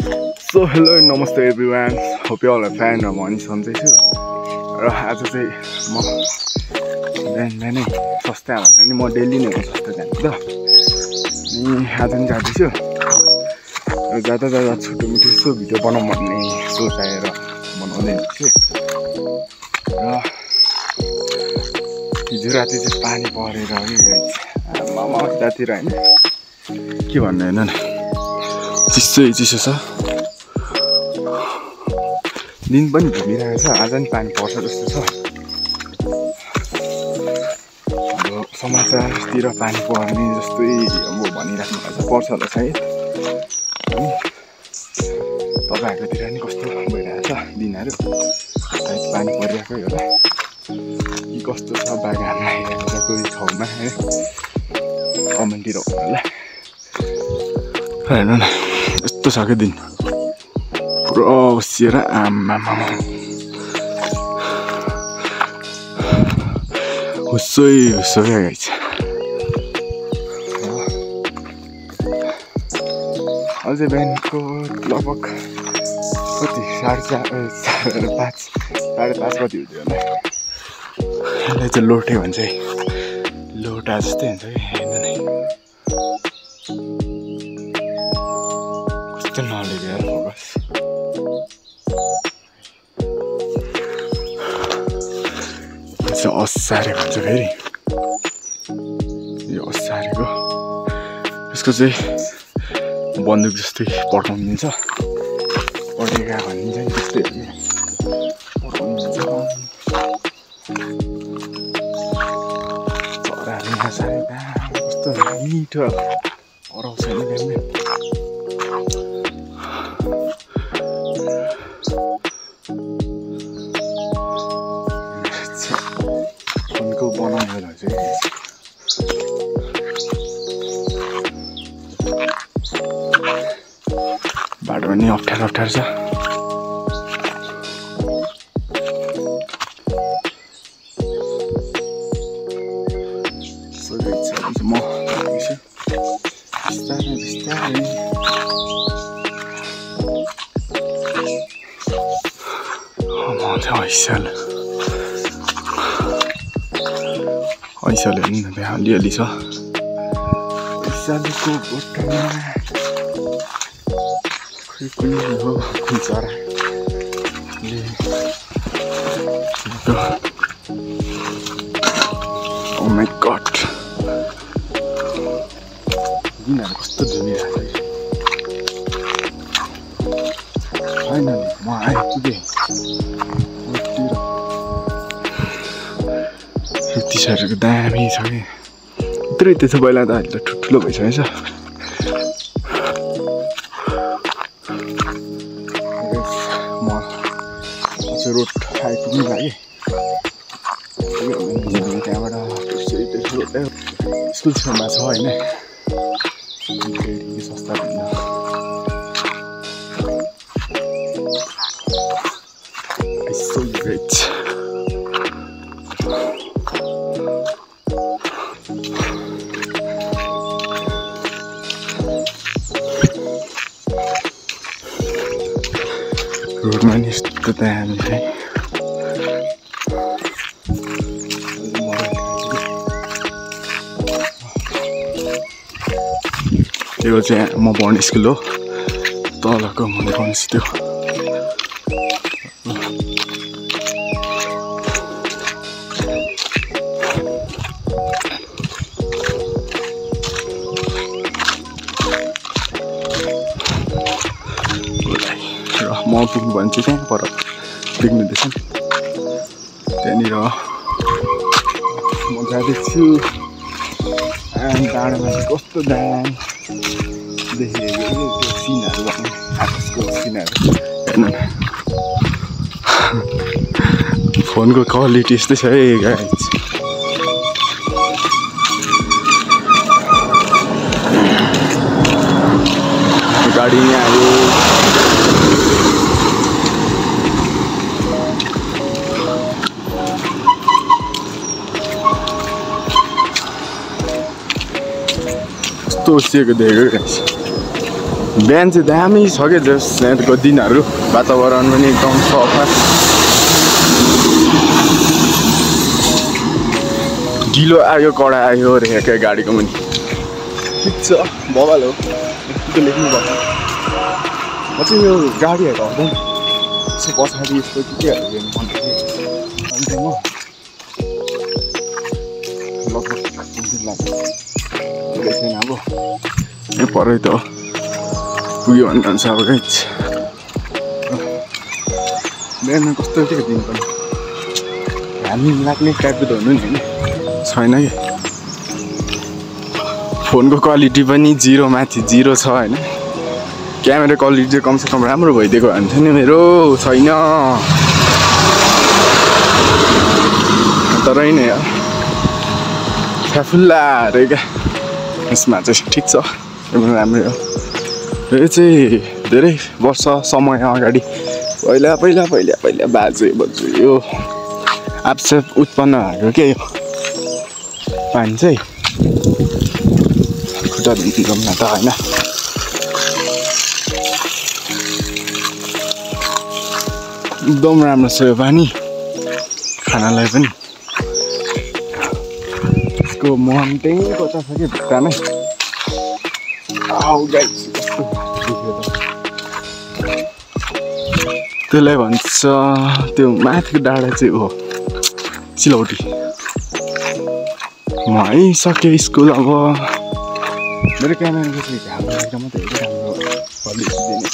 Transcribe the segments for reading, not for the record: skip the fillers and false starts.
So hello and namaste everyone. Hope you all are fine र म नि सन्चै छु र आज चाहिँ म बिहान सस्ता भन्दा नि म डेली नै सस्ता जान्छु त अनि आज नि जाँदैछु र जाँदा छोटो मिठो यसो भिडियो बनाउँ भन्ने सोचाएर बनाउँदै छु र हिजो राति चाहिँ पानी परेर आमा यतातिर हैन के भन्नु हैन चिसो छ दिन पनि घुमिरहेको छ आज नि पानी पर्छ जस्तो छ अब समाचारतिर पानी पर्ने जस्तै अब भनिराख्नु भएको छ पर्छ होला सायद अनि तपाईहरुतिर नि कस्तो भइरहेको छ दिनहरु सायद पानी परिरहेकै होला कि कस्तो छ बागानमा आइरहेको छ कोही ठाउँमा है कमेन्टतिर होला हैन यस्तो छ के दिन पुरा बसिएर आमामा हुस्सै गाइस अझै बिहानको लगभग कति 5:30 कति हुँदैन यसलाई चाहिँ लोटे भन्छ है लोटा जस्तै हुन्छ कि हेर्नु नै कस्तो नलेको यार फोकस असारे भन्छ फेरि यो असारेको यसको चाहिँ बन्दुक जस्तै पड्काउनु दिन्छ पटेका भनिन्छ नि त्यस्तै पड्काउनु दिन्छ चराहरू नसारे कस्तो मिठो हराउँछ नि बिहान बनाउनु चाहिँ बाटो पनि अप्ठ्यारो छ म बिस्तारै ऐसाले हेर्नु न त्यहाँ अलिअलि छ ऐसालेको बोटमा खोइ कुन हो कुन चरा ओ माई गड दिनहरू कस्तो धुमिरहेको होइन म आइपुगेँ टिसर्टको दामी छ कि यत्रै त्यसो पहिला त अहिले त ठुलो भइसकेछ म रोड आइपुग्नु लागि त्यहाँबाट स्कुल छेउमा छ होइन सस्ता भन्दा so great रोडमा नि यस्तो दामी है त्यो चाहिँ म पढ्ने स्कुल हो तलको मैले पढ्ने त्यो म पुग्नु भने चाहिँ त्यहाँ पर देख्नुहुँदैछ त्यहाँनिर म जाँदैछु डाँडामा चाहिँ कस्तो दामी देखिएको सिनहरू भन्ने आकाशको सिनहरू हेर्नु न फोनको क्वालिटी यस्तै छ है गाइस गाडी यहाँ आयो कस्तो उसिएको देखेको गाइस बिहान चाहिँ दामी छ क्या जस यहाँको दिनहरू वातावरण पनि एकदम सफा ढिलो आयो कडा आयो रहेको गाडीको पनि ठिक छ बवाल हो यस्तो लेख्नु पर्छ म चाहिँ यो गाडीहरू आउँदैन यसो पछाडि यस्तो केहरू हेर्नु मन अन्त म लगभग लाग्छ छैन अब यहाँ परै त हो पुग्यो भने जान्छ अब गाइज बिहान कस्तो के दिन पनि हामी लाग्ने टाइपको त हुनु नि होइन छैन कि फोनको क्वालिटी पनि 0 माथि 0 छ होइन क्यामेरा क्वालिटी चाहिँ कमसेकम राम्रो भइदिएको हुन्थ्यो नि मेरो छैन तर नि फ्याफुल्ला अरे क्या यसमा चाहिँ ठिक छ यो पनि राम्रै हो यो चाहिँ धेरै वर्ष समय अगाडि पहिला बाजे यो आपसे उत्पन्न भएको के यो पानी चाहिँ खुट्टा धुम्न त होइन एकदम राम्रो छ यो पानी खानालाई पनि यसको मुहान त्यही कता छ कि भित्तामै आउ गाइस त्यसलाई भन्छ त्यो माथिको डाँडा चाहिँ हो सिलौटी म आइसकेँ स्कुल अब मेरो क्यामेराको चाहिँ घाम लागेर मात्रै राम्रो क्वालिटी दिने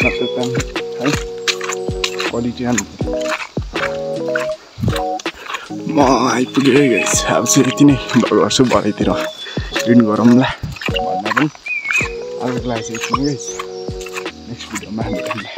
नत्र है क्वालिटी राम्रो म आइपुगेँ गाइस अब चाहिँ यति नै गर्छु भरेतिर रिन गरौँला भन्दा पनि अरूको लागि चाहिँ यति नै गाइस नेक्स्ट भिडियोमा भेटौँला